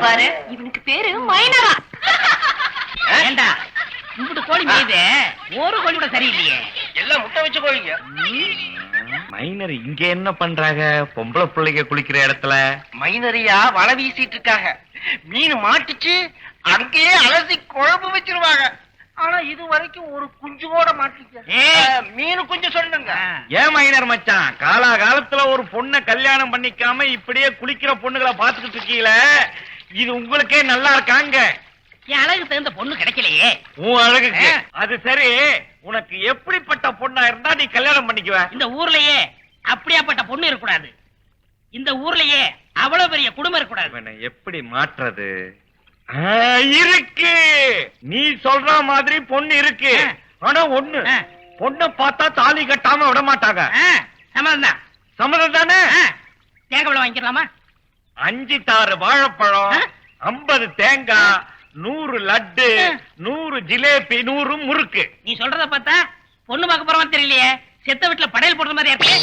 பாரு, இவனுக்கு பேரு மைனரா. ஏண்டா இப்படி கோழி மேயுது, ஒரு கோழி கூட சரியில்லையே. எல்லாம் முட்டை வச்சு கோழிங்க. மைனர் இங்க என்ன பண்றாங்க? பொம்பளை பிள்ளைங்க குளிக்கிற இடத்துல மைனரியா வலை வீசிட்டு இருக்காங்க. மீன் மாட்டுச்சு, அங்கேயே அலசி குழம்பு வச்சிருவாங்க. ஆனா இது வரைக்கும் ஒரு குஞ்சு கூட மாட்டிக்க. மீன் குஞ்சு சொல்லுங்க. ஏன் மைனர் மச்சான், காலா காலத்துல ஒரு பொண்ணை கல்யாணம் பண்ணிக்காம இப்படியே குளிக்கிற பொண்ணுகளை பாத்துக்கிட்டு இருக்கீங்கள, இது உங்களுக்கே நல்லா இருக்காங்க. என் அழகு தகுந்த பொண்ணு கிடைக்கலையே. உன் அழகுக்கு அது சரி. உனக்கு எப்படிப்பட்ட பொண்ணா இருந்தா நீ கல்யாணம் பண்ணிக்குவ? இந்த ஊர்லயே அப்படியாப்பட்ட பொண்ணு இருக்கக்கூடாது. இந்த ஊர்லயே அவ்வளவு பெரிய குடும்பம் இருக்கக்கூடாது. எப்படி மாற்றுறது? இருக்கு, நீ சொல்ற மாதிரி பொண்ணு இருக்கு. ஆனா ஒண்ணு, பொண்ணை பார்த்தா தாலி கட்டாம விட மாட்டாங்க. சம்மதம் தான். சம்மதம் தானே? தேங்காய் வாங்கிக்கலாமா? 5 தாறு வாழைப்பழம், 50 தேங்காய், 100 லட்டு, 100 ஜிலேபி, 100 முறுக்கு. நீ சொல்றத பார்த்தா பொண்ணு பார்க்க போறவன் தெரியலையே, செத்த வீட்டுல படையல் போடுற மாதிரி இருக்கு.